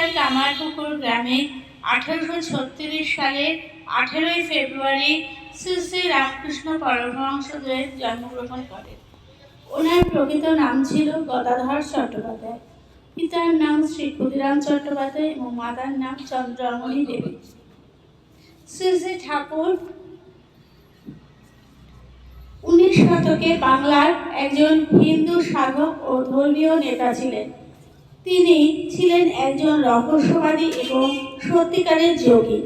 জেলার কামারপুকুর গ্রামে 1836 সালের 18ই ফেব্রুয়ারি শ্রী শ্রী রামকৃষ্ণ পরমহংসদেব জন্মগ্রহণ করেন। ওনার প্রকৃত নাম ছিল গদাধর চট্টোপাধ্যায়। পিতার নাম শ্রী ক্ষুদিরাম চট্টোপাধ্যায় এবং মাতার নাম চন্দ্রমণি দেবী। শ্রী শ্রী ঠাকুর 19 শতকে বাংলার একজন হিন্দু সাধক ও ধর্মীয় নেতা ছিলেন। তিনি ছিলেন একজন রহস্যবাদী এবং সত্যিকারের যোগী।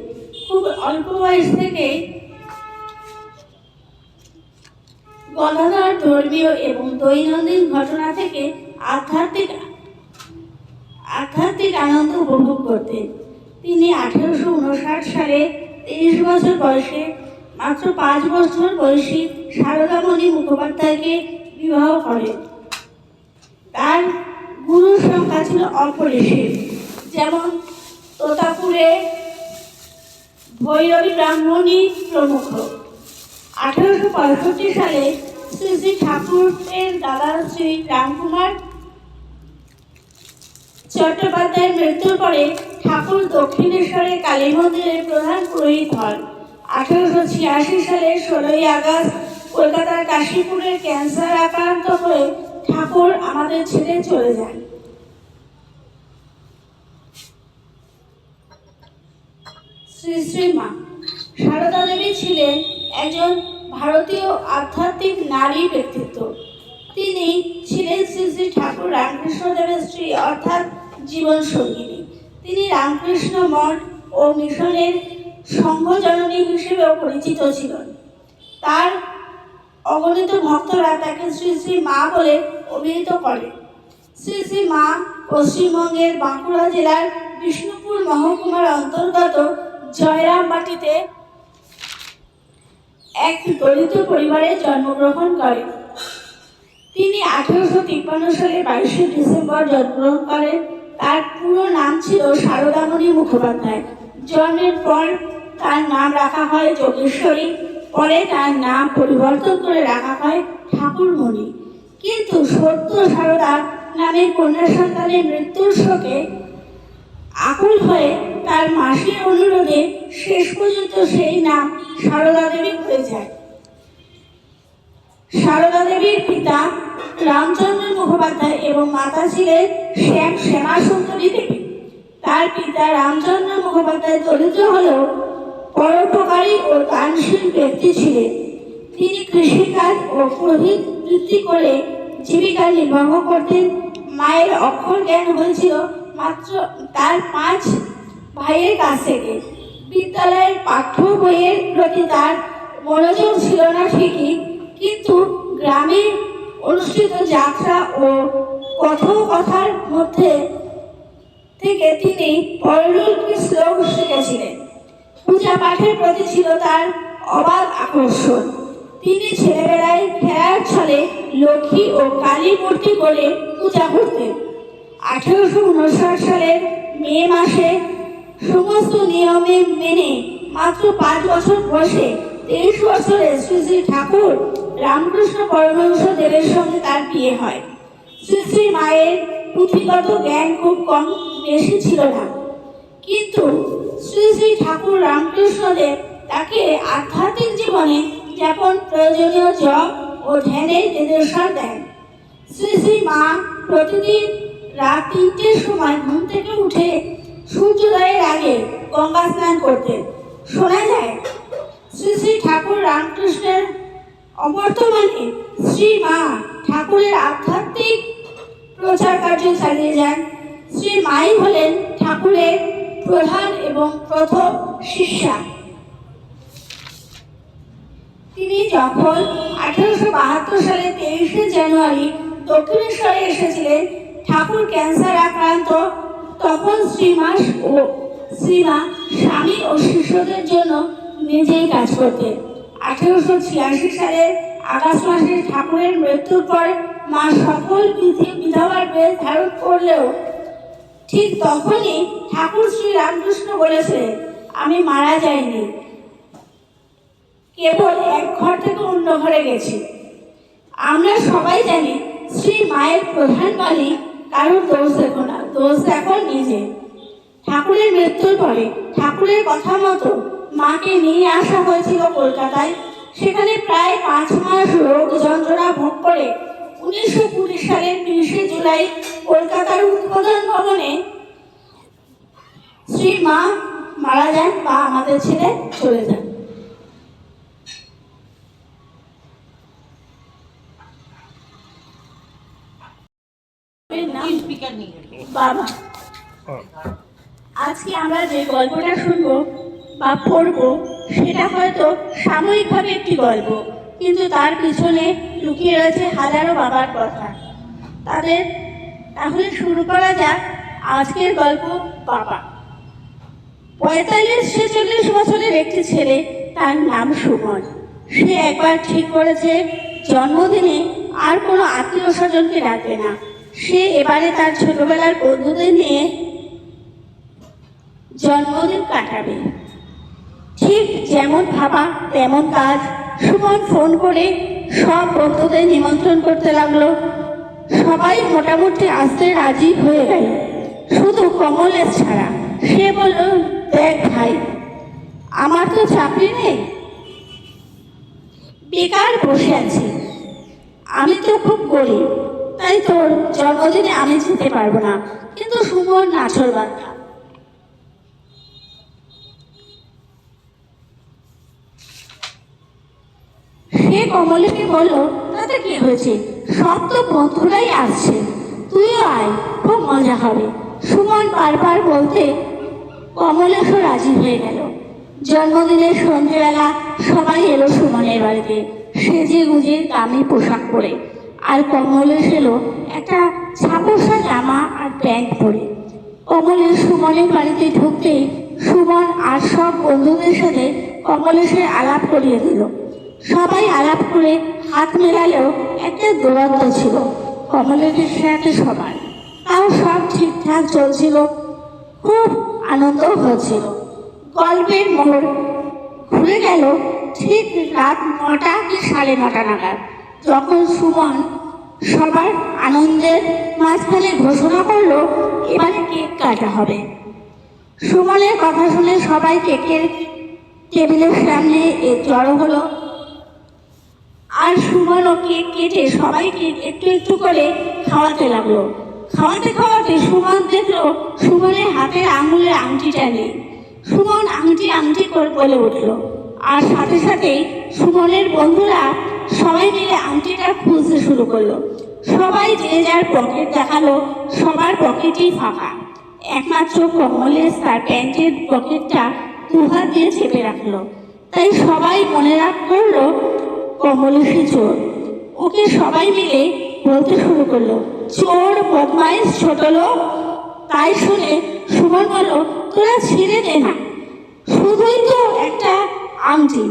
খুব অল্প বয়স থেকে গদাধর ধর্মীয় এবং দৈনন্দিন ঘটনা থেকে আধ্যাত্মিক আনন্দ উপভোগ করতেন। তিনি 1859 সালে 23 বছর বয়সে মাত্র 5 বছর বয়সী সারদামণি মুখোপাধ্যায়কে বিবাহ করেন। তার গুরুর সংখ্যা ছিল অপরিসীম, যেমন তোতাপুরে ভৈরবী ব্রাহ্মণী প্রমুখ। 1865 সালে শ্রী শ্রী ঠাকুরের দাদা শ্রী রামকুমার চট্টোপাধ্যায়ের মৃত্যুর পরে ঠাকুর দক্ষিণেশ্বরের কালী মন্দিরের প্রধান পুরোহিত হন। 1886 সালে 16ই আগস্ট কলকাতার কাশীপুরের ক্যান্সার আক্রান্ত হয়ে ঠাকুর আমাদের ছেড়ে চলে যান। শ্রী শ্রী মা সারদা দেবী ছিলেন একজন ভারতীয় আধ্যাত্মিক নারী ব্যক্তিত্ব। তিনি ছিলেন শ্রী শ্রী ঠাকুর রামকৃষ্ণ দেবের স্ত্রী, অর্থাৎ জীবন সঙ্গিনী। তিনি রামকৃষ্ণ মঠ ও মিশনের সংঘজননী হিসেবেও পরিচিত ছিলেন। তার অগণিত ভক্তরা তাকে শ্রী শ্রী মা বলে অভিহিত করেন। শ্রী শ্রী মা পশ্চিমবঙ্গের বাঁকুড়া জেলার বিষ্ণুপুর মহকুমার অন্তর্গত জয়রামবাটিতে এক দলিত পরিবারে জন্মগ্রহণ করেন। তিনি 1853 সালে 22 ডিসেম্বর জন্মগ্রহণ করেন। তার পুরো নাম ছিল সারদামণি মুখোপাধ্যায়। জন্মের পর তার নাম রাখা হয় যোগেশ্বরী, পরে তার নাম পরিবর্তন করে রাখা হয় ঠাকুরমণি। কিন্তু সত্য সারদা নামে কন্যা সন্তানের মৃত্যুর শোকে আকুল হয়ে তার মাসির অনুরোধে শেষ পর্যন্ত সেই নাম সারদা দেবী হয়ে যায়। সারদা দেবীর পিতা রামচন্দ্র মুখোপাধ্যায় এবং মাতা ছিলেন শ্যামা সুন্দরী দেবী। তার পিতা রামচন্দ্র মুখোপাধ্যায় দরিদ্র হলেও পরোপকারী ও দানশীল ব্যক্তি ছিলেন। তিনি কৃষিকাজ ও পুরোহিত বৃত্তি করে জীবিকা নির্বাহ করতেন। মায়ের অক্ষর জ্ঞান হয়েছিল মাত্র তার 5 ভাইয়ের কাছ থেকে। বিদ্যালয়ের পাঠ্য বইয়ের প্রতি তার মনোযোগ ছিল না ঠিকই, কিন্তু গ্রামে অনুষ্ঠিত যাত্রা ও কথোপকথার মধ্যে থেকে তিনি পৌরাণিক শ্লোক শিখেছিলেন। পূজা পাঠের প্রতি ছিল তার অবাধ আকর্ষণ। তিনি ছেলেবেলায় খেলার ছলে লক্ষ্মী ও কালী মূর্তি করে পূজা করতেন। 1859 সালের মে মাসে সমস্ত নিয়মে মেনে মাত্র 5 বছর বয়সে 23 বছরে শ্রী শ্রী ঠাকুর রামকৃষ্ণ পরমহংস দেবের সঙ্গে তার বিয়ে হয়। শ্রী শ্রী মায়ের পুঁথিগত জ্ঞান খুব কম বেশি ছিল না, কিন্তু শ্রী শ্রী ঠাকুর রামকৃষ্ণ দেব তাকে আধ্যাত্মিক জীবনে যেমন প্রয়োজনীয় জপ ও ধ্যানের নির্দেশনা দেন। শ্রী শ্রী মা প্রতিদিন রাত 3টের সময় ঘুম থেকে উঠে সূর্যোদয়ের আগে গঙ্গা স্নান করতেন। শোনা যায় শ্রী শ্রী ঠাকুর রামকৃষ্ণের অবর্তমানে শ্রী মা ঠাকুরের আধ্যাত্মিক প্রচার কার্য চালিয়ে যান। শ্রী মাই হলেন ঠাকুরের প্রধান এবং প্রথম শিষ্যা। তিনি যখন 1872 সালে 23 জানুয়ারি দক্ষিণেশ্বরে এসেছিলেন, ঠাকুর ক্যান্সার আক্রান্ত। তখন শ্রীমা স্বামী ও শিষ্যদের জন্য নিজেই কাজ করতেন। 1886 সালের আগস্ট মাসে ঠাকুরের মৃত্যুর পর মা সকল বিধবার বেশ ধারণ করলেও ঠিক তখনই ঠাকুর শ্রী রামকৃষ্ণ বলেছিলেন, আমি মারা যাইনি, কেবল এক ঘর থেকে অন্য ঘরে গেছি। আমরা সবাই জানি শ্রী মায়ের প্রধান বাণী, কারোর দোষ দেখো না, দোষ দেখো নিজে। ঠাকুরের মৃত্যুর পরে ঠাকুরের কথা মতো মাকে নিয়ে আসা হয়েছিল কলকাতায়। সেখানে প্রায় 5 মাস রোগ যন্ত্রণা ভোগ করে 1920 সালের 30শে জুলাই কলকাতার উদ্বোধন ভবনে শ্রী মা মারা যান বা আমাদের ছেড়ে চলে যান। বাবা, আজকে আমরা যে গল্পটা শুনবো বা পড়বো সেটা হয়তো সাময়িকভাবে একটি গল্প, কিন্তু তার পিছনে লুকিয়ে রয়েছে হাজারো বাবার কথা। তাহলে শুরু করা যাক আজকের গল্প বাবা। 45-46 বছরের একটি ছেলে, তার নাম সুমন। সে একবার ঠিক করেছে জন্মদিনে আর কোনো আত্মীয় স্বজনকে ডাকবে না। সে এবারে তার ছোটবেলার বন্ধুদের নিয়ে জন্মদিন কাটাবে। ঠিক যেমন ভাবা তেমন কাজ। সুমন ফোন করে সব বন্ধুদের নিমন্ত্রণ করতে লাগলো। সবাই মোটামুটি আসতে রাজি হয়ে গেল, শুধু কমলেশ ছাড়া। সে বলল, দেখ ভাই, আমার তো চাকরি নেই, বেকার বসে আছি। আমি তো খুব গরিব, তাই তোর জন্মদিনে আমি যেতে পারবো না। কিন্তু সুমন নাছর বান্দা। সে কমলেশকে বলল, তাতে কি হয়েছে, সব তো বন্ধুরাই আসছে, তুইও আয়, খুব মজা হবে। সুমন বারবার বলতে কমলেশও রাজি হয়ে গেল। জন্মদিনের সন্ধ্যেবেলা সবাই এলো সুমনের বাড়িতে, সেজে গুজে দামি পোশাক পরে। আর কমলেশ এলো একটা ছাপোষা জামা আর প্যান্ট পরে। কমলেশ সুমনের বাড়িতে ঢুকতেই সুমন আর সব বন্ধুদের সাথে কমলেশের আলাপ করিয়ে দিল। সবাই আলাপ করে হাত মেলালেও একটা দূরত্ব ছিল কমলেশের সাথে সবার। তাও সব ঠিকঠাক চলছিল, খুব আনন্দ হচ্ছিল। গল্পের মোড় ঘুরে গেল ঠিক রাত 9টা কি 9:30 নাগাদ, যখন সুমন সবার আনন্দের মাঝখানে ঘোষণা করলো এবারে কেক কাটা হবে। সুমনের কথা শুনে সবাই কেকের টেবিলের সামনে জড়ো হলো। আর সুমনও কেক কেটে সবাইকে একটু একটু করে খাওয়াতে লাগলো। খাওয়াতে খাওয়াতে সুমন দেখলো সুমনের হাতের আঙুলের আংটিটা নেই। সুমন আংটি আংটি করে বলে উঠলো। আর সাথে সাথেই সুমনের বন্ধুরা সবাই মিলে আংটিটা খুঁজতে শুরু করলো। সবাই যে যার পকেট দেখালো, সবার পকেটই ফাঁকা। একমাত্র কমলেশ তার প্যান্টের পকেটটা 2 হাত দিয়ে চেপে রাখলো। তাই সবাই মনে করলো কমলেশই চোর। ওকে সবাই মিলে বলতে শুরু করলো, চোর, বদমাইশ, ছোট লোক। তাই শুনে সুমন বলল, তোরা ছেড়ে দে না, শুধুই তো একটা আংটি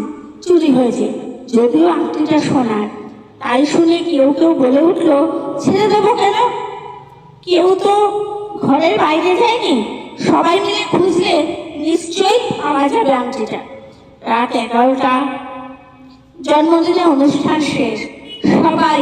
চুরি হয়েছে, যদিও আংটিটা সোনার। তাই শুনে কেউ কেউ বলে উঠলো, ছেড়ে দেবো কেন, কেউ তো ঘরের বাইরে যায়নি, সবাই মিলে খুঁজলে নিশ্চয়ই পাওয়া যাবে আংটিটা। রাত 11টা, জন্মদিনের অনুষ্ঠান শেষ। সবাই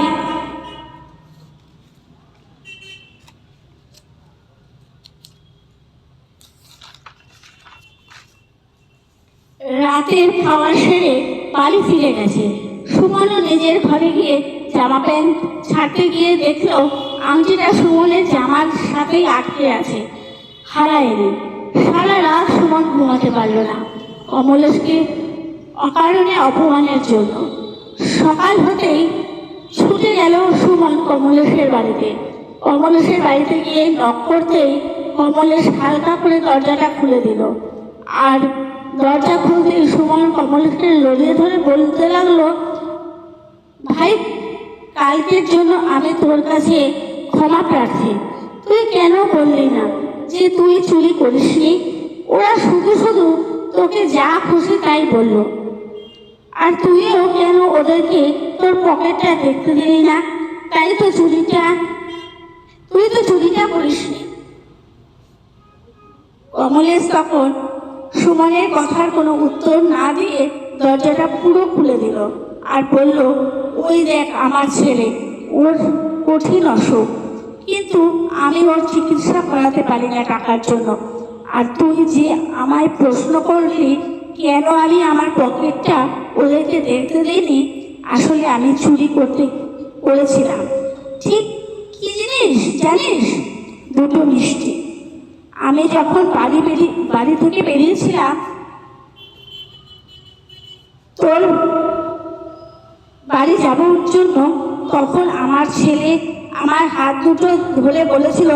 রাতের খাওয়া সেরে বাড়ি ফিরে গেছে। সুমনও নিজের ঘরে গিয়ে জামা প্যান্ট ছাড়তে গিয়ে দেখলো আংটিটা সুমনের জামার সাথেই আটকে আছে, হারায়নি। সারা রাত সুমন ঘুমাতে পারল না কমলেশকে অকারণে অপমানের জন্য। সকাল হতেই ছুটে গেল সুমন কমলেশের বাড়িতে। কমলেশের বাড়িতে গিয়ে নক করতেই কমলেশ হালকা করে দরজাটা খুলে দিল। আর দরজা খুলতেই সুমন কমলেশকে জড়িয়ে ধরে বলতে লাগলো, ভাই, কালকের জন্য আমি তোর কাছে ক্ষমা প্রার্থী। তুই কেন বললি না যে তুই চুরি করিসনি? ওরা শুধু শুধু তোকে যা খুশি তাই বললো। আর তুইও কেন ওদেরকে তোর পকেটটা দেখতে দিলি না? তুই তো চুরিটা করিসনি। কমলেশ তখন সুমনের কথার কোনো উত্তর না দিয়ে দরজাটা পুরো খুলে দিল আর বলল, ওই দেখ আমার ছেলে, ওর কঠিন অসুখ, কিন্তু আমি ওর চিকিৎসা করাতে পারি না টাকার জন্য। আর তুই যে আমায় প্রশ্ন করলি কেন আমি আমার পকেটটা ওদেরকে দেখতে দিইনি, আসলে আমি চুরি করেছিলাম। ঠিক কি জিনিস জানিস? দুটো মিষ্টি। আমি যখন বাড়ি থেকে বেরিয়েছিলাম তোর বাড়ি যাবার জন্য, তখন আমার ছেলে আমার হাত দুটো ধরে বলেছিল,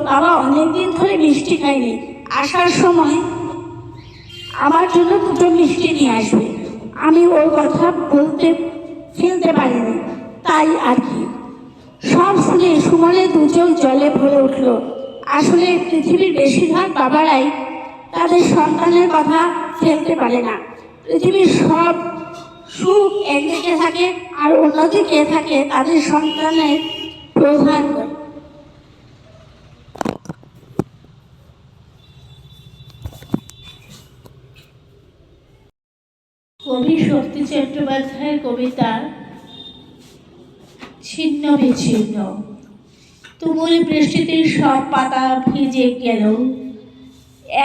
বাবা অনেকদিন ধরে মিষ্টি খাইনি, আসার সময় আমার জন্য দুটো মিষ্টি নিয়ে আসবে। আমি ওর কথা ফেলতে পারিনি, তাই আর কি। সব শুনে সুমনের দু চোখ জলে ভরে উঠল। আসলে পৃথিবীর বেশিরভাগ বাবারাই তাদের সন্তানের কথা ফেলতে পারে না। পৃথিবীর সব সুখ একদিকে থাকে আর অন্যদিকে থাকে তাদের সন্তানের প্রধান। কবি শক্তি চট্টোপাধ্যায়ের কবিতা ছিন্ন বিচ্ছিন্ন। তুমুল বৃষ্টিতে সব পাতা ভিজে গেল,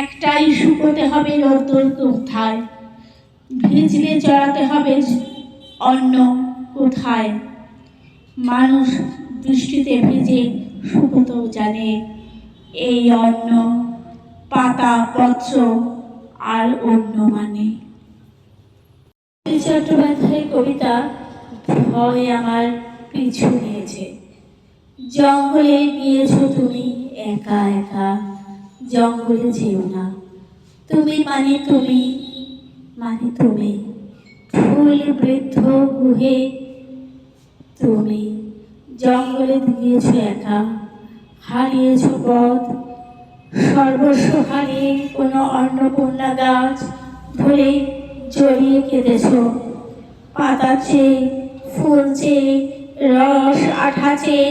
একটাই শুকোতে হবে রোদ্দুর কোথায়, ভিজলে জড়াতে হবে অন্য কোথায়। মানুষ বৃষ্টিতে ভিজে শুকোতেও জানে, এই অন্য পাতা পত্র আর অন্য মানে। চট্টোপাধ্যায়ের কবিতা ভয় আমার পিছু নিয়েছে। জঙ্গলে গিয়েছো তুমি একা একা, জঙ্গলে যেও না। তুমি মানে তুমি, মানে তুমি, ফুল বৃদ্ধ গুহে তুমি। জঙ্গলে গিয়েছো একা, হারিয়েছো পথ, সর্বস্ব হারিয়ে কোনো অন্নপূর্ণা গাছ ধরে জড়িয়ে কেঁদেছো। পাতা চেয়ে, ফুল চেয়ে, রস আঠা চেয়ে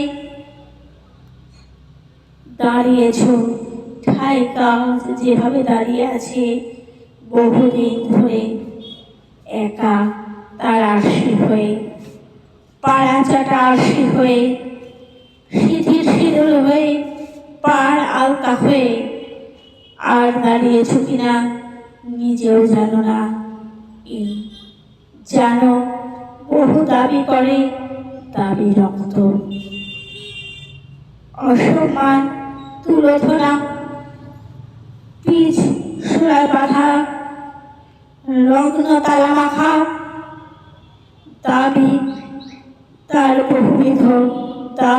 দাঁড়িয়েছো। ঠাই গাছ যেভাবে দাঁড়িয়ে আছে বহুদিন ধরে, একা তার আরশি হয়ে, পাড়া চাটা আরশি হয়ে, সিঁথির সিঁদুর হয়ে, পাড় আলতা হয়ে। আর দাঁড়িয়েছো কিনা নিজেও জানো না। জানো বহু দাবি করে, দাবি রক্ত, অসম্মান তুলোধনা, পিচ সুরায় বাঁধা, রগ্ন তালা মাখা দাবি, তার বহুবিধ দাবি।